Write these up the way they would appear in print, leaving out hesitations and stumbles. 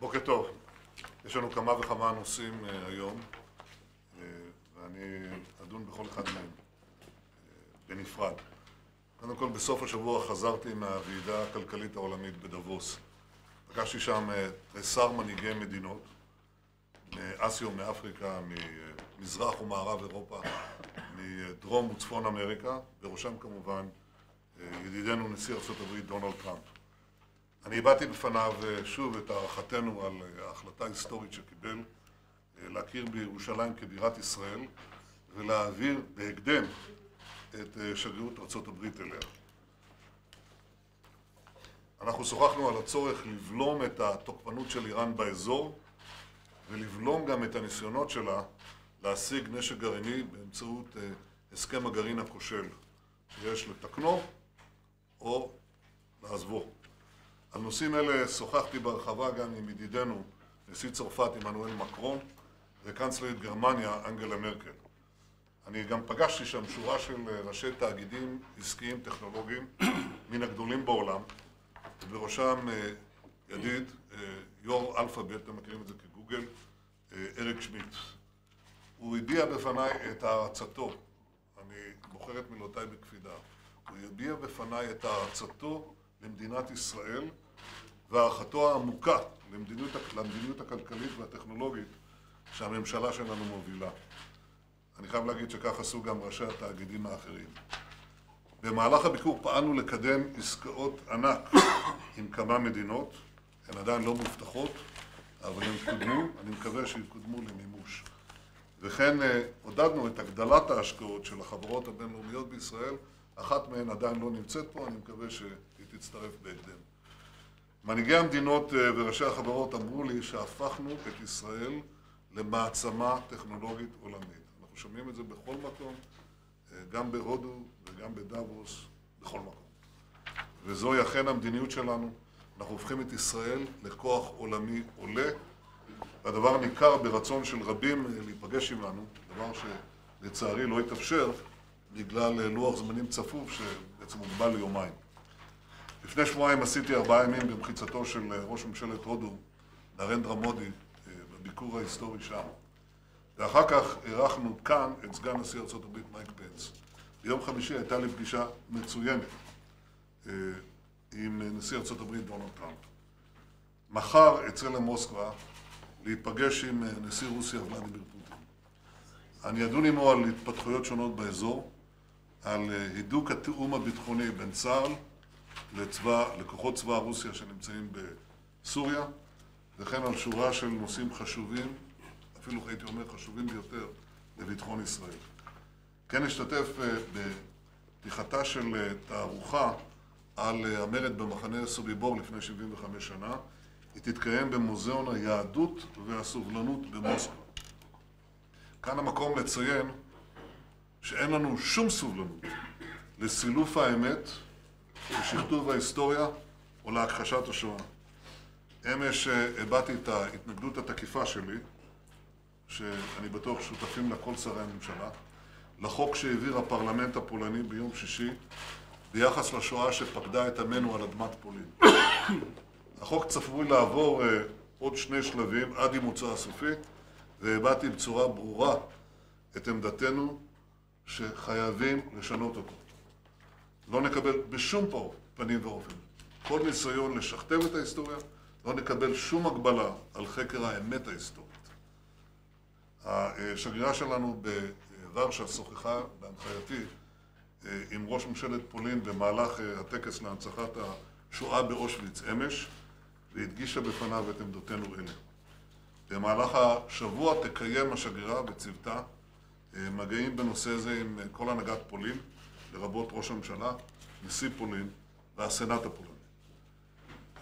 בוקר טוב. יש לנו כמה וכמה נושאים היום, ואני אדון בכל אחד מהם בנפרד. קודם כל, בסוף השבוע חזרתי מהוועידה הכלכלית העולמית בדבוס. פגשתי שם תריסר מנהיגי מדינות, מאסיה ומאפריקה, ממזרח ומערב אירופה, מדרום וצפון אמריקה, בראשם כמובן ידידנו נשיא ארצות הברית דונלד טראמפ. אני הבאתי בפניו שוב את הערכתנו על ההחלטה ההיסטורית שקיבל להכיר בירושלים כבירת ישראל ולהעביר בהקדם את שגרירות ארצות הברית אליה. אנחנו שוחחנו על הצורך לבלום את התוקפנות של איראן באזור ולבלום גם את הניסיונות שלה להשיג נשק גרעיני באמצעות הסכם הגרעין הכושל שיש לתקנו או לעזבו. על נושאים אלה שוחחתי בהרחבה גם עם ידידנו נשיא צרפת עמנואל מקרון וקנצלרית גרמניה אנגלה מרקל. אני גם פגשתי שם שורה של ראשי תאגידים עסקיים טכנולוגיים מן הגדולים בעולם, ובראשם ידיד, יו"ר אלפאבית, אתם מכירים את זה כגוגל, אריק שמידט. הוא הביע בפניי את הערצתו, אני בוחר את מילותיי בקפידה, הוא הביע בפניי את הערצתו למדינת ישראל והערכתו העמוקה למדיניות הכלכלית והטכנולוגית שהממשלה שלנו מובילה. אני חייב להגיד שכך עשו גם ראשי התאגידים האחרים. במהלך הביקור פעלנו לקדם עסקאות ענק עם כמה מדינות, הן עדיין לא מובטחות, אבל הן קודמו, אני מקווה שיתקודמו למימוש. וכן עודדנו את הגדלת ההשקעות של החברות הבינלאומיות בישראל, אחת מהן עדיין לא נמצאת פה, אני מקווה שהיא תצטרף בהקדם. מנהיגי המדינות וראשי החברות אמרו לי שהפכנו את ישראל למעצמה טכנולוגית עולמית. אנחנו שומעים את זה בכל מקום, גם בהודו וגם בדבוס, בכל מקום. וזוהי אכן המדיניות שלנו. אנחנו הופכים את ישראל לכוח עולמי עולה, והדבר ניכר ברצון של רבים להיפגש עמנו, דבר שלצערי לא יתאפשר בגלל לוח זמנים צפוף שבעצם מוגבל ליומיים. לפני שבועיים עשיתי 4 ימים במחיצתו של ראש ממשלת הודו, נרנדרה מודי, בביקור ההיסטורי שם. ואחר כך אירחנו כאן את סגן נשיא ארצות הברית מייק פנס. ביום חמישי הייתה לי פגישה מצוינת עם נשיא ארצות הברית דונלד טראמפ. מחר אצא למוסקבה להיפגש עם נשיא רוסיה ולדימיר פוטין. אני אדון עמו על התפתחויות שונות באזור, על הידוק התיאום הביטחוני בין צה"ל לכוחות צבא רוסיה שנמצאים בסוריה, וכן על שורה של נושאים חשובים, אפילו הייתי אומר חשובים ביותר, לביטחון ישראל. כן אשתתף בפתיחתה של תערוכה על המרד במחנה סוביבור לפני 75 שנה. היא תתקיים במוזיאון היהדות והסובלנות במוסקבה. כאן המקום לציין שאין לנו שום סובלנות לסילוף האמת, לשכתוב ההיסטוריה או להכחשת השואה. אמש הבאתי את ההתנגדות התקיפה שלי, שאני בטוח שותפים לה כל שרי הממשלה, לחוק שהעביר הפרלמנט הפולני ביום שישי ביחס לשואה שפקדה את עמנו על אדמת פולין. החוק צפוי לעבור עוד 2 שלבים עד אימוצו הסופי, והבאתי בצורה ברורה את עמדתנו שחייבים לשנות אותו. לא נקבל בשום פנים ואופן כל ניסיון לשכתב את ההיסטוריה, לא נקבל שום הגבלה על חקר האמת ההיסטורית. השגרירה שלנו בוורשה שוחחה בהנחייתי עם ראש ממשלת פולין במהלך הטקס להנצחת השואה באושוויץ אמש, והדגישה בפניו את עמדותינו אלה. במהלך השבוע תקיים השגרירה וצוותה מגעים בנושא זה עם כל הנהגת פולין, לרבות ראש הממשלה, נשיא פולין והסנאט הפולני.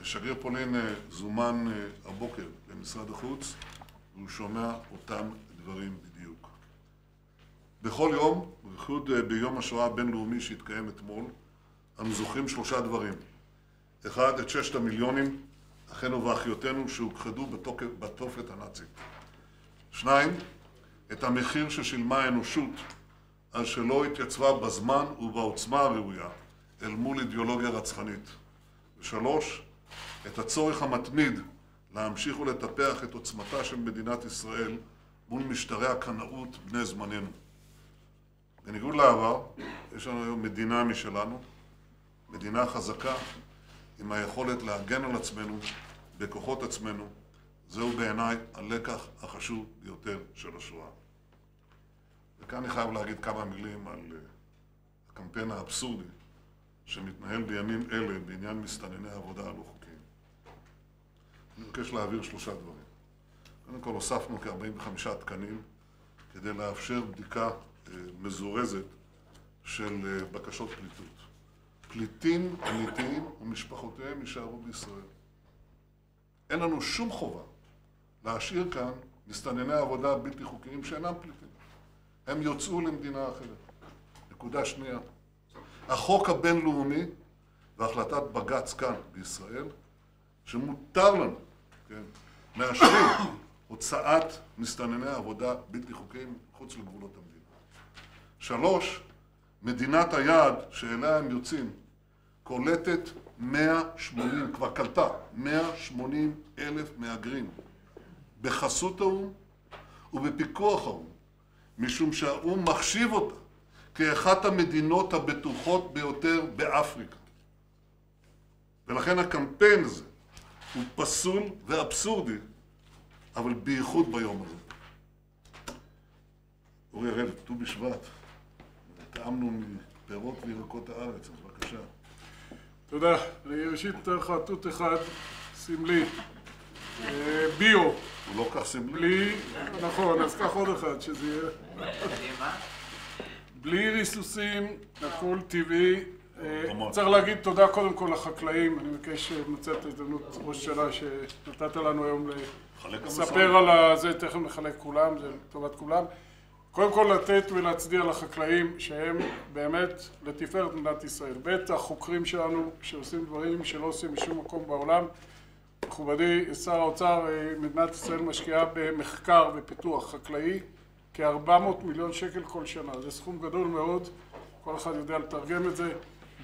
שגריר פולין זומן הבוקר למשרד החוץ, והוא שומע אותם דברים בדיוק. בכל יום, בייחוד ביום השואה הבינלאומי שהתקיים אתמול, אנו זוכרים 3 דברים. 1, את 6 המיליונים, אחינו ואחיותינו שהוכחדו בתופת הנאצית. 2, את המחיר ששילמה האנושות על שלא התייצבה בזמן ובעוצמה הראויה אל מול אידיאולוגיה רצחנית. 3, את הצורך המתמיד להמשיך ולטפח את עוצמתה של מדינת ישראל מול משטרי הקנאות בני זמננו. בניגוד לעבר, יש לנו היום מדינה משלנו, מדינה חזקה, עם היכולת להגן על עצמנו, בכוחות עצמנו. זהו בעיניי הלקח החשוב ביותר של השואה. וכאן אני חייב להגיד כמה מילים על הקמפיין האבסורדי שמתנהל בימים אלה בעניין מסתנני עבודה הלא חוקיים. אני מבקש להעביר 3 דברים. קודם כל הוספנו כ-45 תקנים כדי לאפשר בדיקה מזורזת של בקשות פליטות. פליטים אמיתיים ומשפחותיהם יישארו בישראל. אין לנו שום חובה להשאיר כאן מסתנני עבודה בלתי חוקיים שאינם פליטים. הם יוצאו למדינה אחרת. נקודה שנייה. החוק הבינלאומי והחלטת בג"ץ כאן בישראל, שמותר לנו, כן, מאשרים הוצאת מסתנני עבודה בלתי חוקיים חוץ לגבולות המדינה. 3, מדינת היעד שאליה הם יוצאים קולטת 180, כבר קלטה 180,000 מהגרים בחסות האו"ם ובפיקוח האו"ם, משום שהאו"ם מחשיב אותה כאחת המדינות הבטוחות ביותר באפריקה. ולכן הקמפיין הזה הוא פסול ואבסורדי, אבל בייחוד ביום הזה. אורי הראל, ט"ו בשבט, טעמנו מפירות וירקות הארץ, אז בבקשה. תודה. אני ראשית אתן לך תות אחד, סמלי, ביו. הוא לא כך סמלי? בלי, נכון, אז קח עוד אחד שזה יהיה. בלי ריסוסים, הכל טבעי. צריך להגיד תודה קודם כל לחקלאים. אני מבקש לנצל את ההזדמנות ראש השנה שנתת לנו היום לספר על זה, תכף נחלק כולם, זה לטובת כולם. קודם כל לתת ולהצדיע לחקלאים שהם באמת לתפארת מדינת ישראל. בית החוקרים שלנו שעושים דברים שלא עושים בשום מקום בעולם. מכובדי שר האוצר, מדינת ישראל משקיעה במחקר ופיתוח חקלאי כ-400 מיליון שקל כל שנה. זה סכום גדול מאוד, כל אחד יודע לתרגם את זה.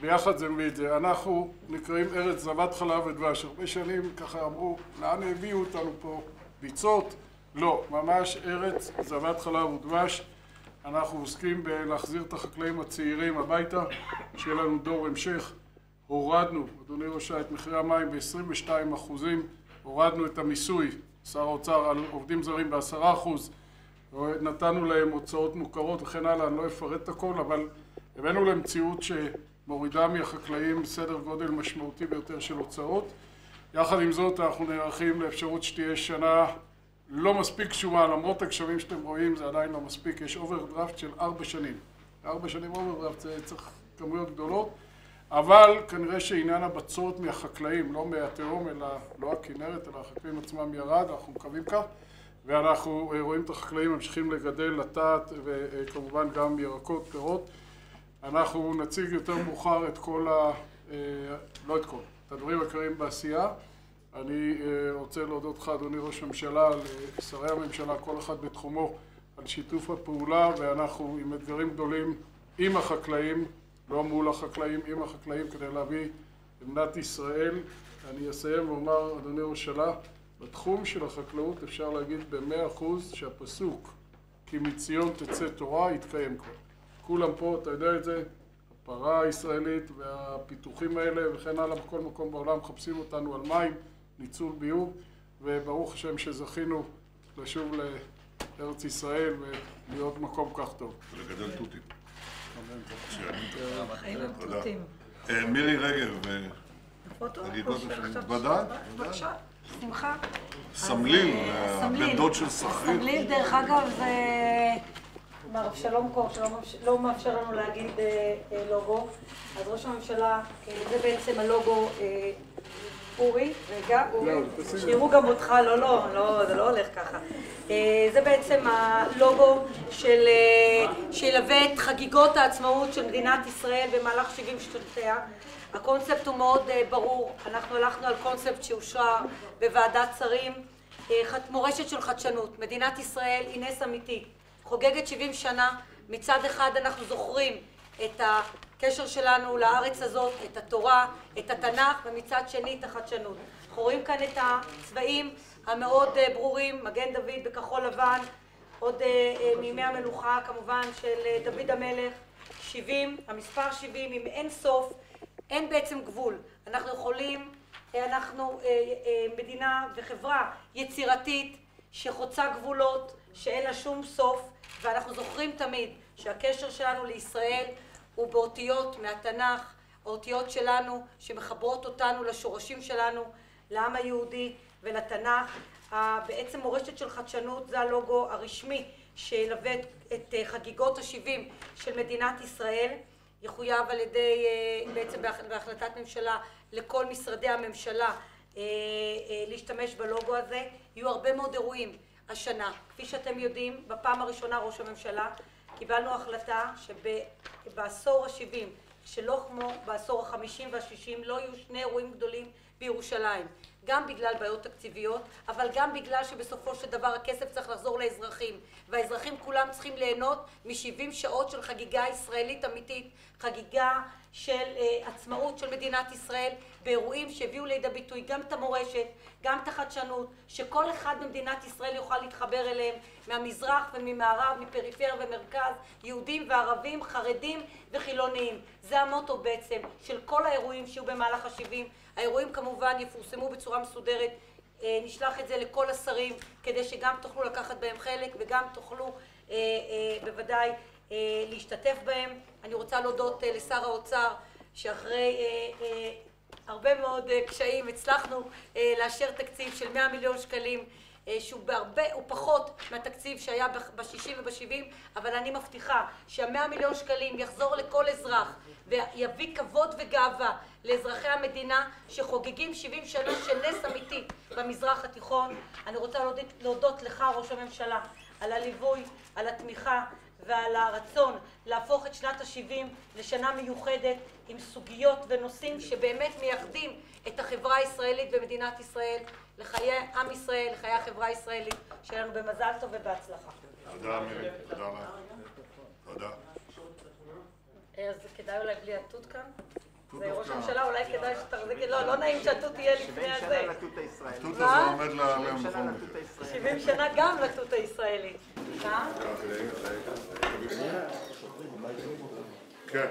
ביחד זה מביא את זה. אנחנו נקראים ארץ זבת חלב ודבש. הרבה שנים ככה אמרו, לאן הביאו אותנו פה? ביצות? לא, ממש ארץ זבת חלב ודבש. אנחנו עוסקים בלהחזיר את החקלאים הצעירים הביתה, שיהיה לנו דור המשך. הורדנו, אדוני ראשה, את מחירי המים ב-22%, הורדנו את המיסוי, שר האוצר, על עובדים זרים ב10%, נתנו להם הוצאות מוכרות וכן הלאה, אני לא אפרט את הכל, אבל הבאנו למציאות שמורידה מהחקלאים סדר גודל משמעותי ביותר של הוצאות. יחד עם זאת, אנחנו נערכים לאפשרות שתהיה שנה לא מספיק שומה, למרות הגשמים שאתם רואים, זה עדיין לא מספיק, יש אוברדרפט של 4 שנים. 4 שנים אוברדרפט, זה צריך כמויות גדולות. אבל כנראה שעניין הבצורת מהחקלאים, לא מהתהום, אלא לא הכנרת, אלא החקלאים עצמם ירד, אנחנו מקווים כך, ואנחנו רואים את החקלאים ממשיכים לגדל לטעת וכמובן גם ירקות, פירות. אנחנו נציג יותר מאוחר את כל לא את כל, את הדברים העיקריים בעשייה. אני רוצה להודות לך, אדוני ראש הממשלה, לשרי הממשלה, כל אחד בתחומו, על שיתוף הפעולה, ואנחנו עם אתגרים גדולים עם החקלאים, לא מול החקלאים, עם החקלאים, כדי להביא למדינת ישראל. אני אסיים ואומר, אדוני ראש הממשלה, בתחום של החקלאות אפשר להגיד ב100% שהפסוק כי מציון תצא תורה יתקיים כבר. כולם פה, אתה יודע את זה, הפרה הישראלית והפיתוחים האלה וכן הלאה בכל מקום בעולם מחפשים אותנו על מים, ניצול ביוב, וברוך השם שזכינו לשוב לארץ ישראל ולהיות מקום כך טוב. ולגדל תותים. חיים הם תותים. מירי רגב, חגיגות ודאי? בבקשה, שמחה. סמליל, הבן דוד של סחריל. סמליל, דרך אגב, זה מר אבשלום קור, שלא מאפשר לנו להגיד לוגו. אז ראש הממשלה, זה בעצם הלוגו אורי, רגע, אורי, שיראו גם אותך, לא, זה לא הולך ככה. זה בעצם הלוגו שילווה את חגיגות העצמאות של מדינת ישראל במהלך 70 שנותיה. הקונספט הוא מאוד ברור, אנחנו הלכנו על קונספט שאושר בוועדת שרים, מורשת של חדשנות. מדינת ישראל היא נס אמיתי, חוגגת 70 שנה, מצד אחד אנחנו זוכרים את הקשר שלנו לארץ הזאת, את התורה, את התנ"ך, ומצד שני את החדשנות. אנחנו רואים כאן את הצבעים המאוד ברורים, מגן דוד בכחול לבן, עוד מימי המלוכה כמובן של דוד המלך, 70, המספר 70 עם אין סוף, אין בעצם גבול. אנחנו מדינה וחברה יצירתית שחוצה גבולות, שאין לה שום סוף, ואנחנו זוכרים תמיד שהקשר שלנו לישראל הוא באותיות מהתנ"ך, האותיות שלנו שמחברות אותנו לשורשים שלנו, לעם היהודי ולתנ"ך. בעצם מורשת של חדשנות זה הלוגו הרשמי שילווה את חגיגות ה-70 של מדינת ישראל, יחויב על ידי בעצם בהחלטת ממשלה לכל משרדי הממשלה להשתמש בלוגו הזה. יהיו הרבה מאוד אירועים השנה. כפי שאתם יודעים, בפעם הראשונה ראש הממשלה קיבלנו החלטה שבעשור ה-70, שלא כמו בעשור ה-50 וה-60, לא יהיו שני אירועים גדולים בירושלים. גם בגלל בעיות תקציביות, אבל גם בגלל שבסופו של דבר הכסף צריך לחזור לאזרחים, והאזרחים כולם צריכים ליהנות מ-70 שעות של חגיגה ישראלית אמיתית, חגיגה של עצמאות של מדינת ישראל, באירועים שהביאו לידי ביטוי גם את המורשת, גם את החדשנות, שכל אחד במדינת ישראל יוכל להתחבר אליהם, מהמזרח וממערב, מפריפריה ומרכז, יהודים וערבים, חרדים וחילוניים. זה המוטו בעצם של כל האירועים שיהיו במהלך ה-70. האירועים כמובן יפורסמו בצורה מסודרת, נשלח את זה לכל השרים כדי שגם תוכלו לקחת בהם חלק וגם תוכלו בוודאי להשתתף בהם. אני רוצה להודות לשר האוצר שאחרי הרבה מאוד קשיים הצלחנו לאשר תקציב של 100 מיליון שקלים, שהוא הוא פחות מהתקציב שהיה ב-60 וב-70, אבל אני מבטיחה שה100 מיליון שקלים יחזור לכל אזרח ויביא כבוד וגאווה לאזרחי המדינה שחוגגים 70 שנה של נס אמיתי במזרח התיכון. אני רוצה להודות לך ראש הממשלה על הליווי, על התמיכה ועל הרצון להפוך את שנת ה-70 לשנה מיוחדת עם סוגיות ונושאים שבאמת מייחדים את החברה הישראלית במדינת ישראל, לחיי עם ישראל, לחיי החברה הישראלית. שיהיה לנו במזל טוב ובהצלחה. תודה מירי, תודה רבה. תודה. אז כדאי אולי בלי התות כאן? זה ראש הממשלה, אולי כדאי שתחזיק, לא נעים שהתות תהיה לפני הזה. 70 שנה לתות הישראלית. התות הזה עומד להם בכל מקרה. 70 שנה גם לתות הישראלית. כן.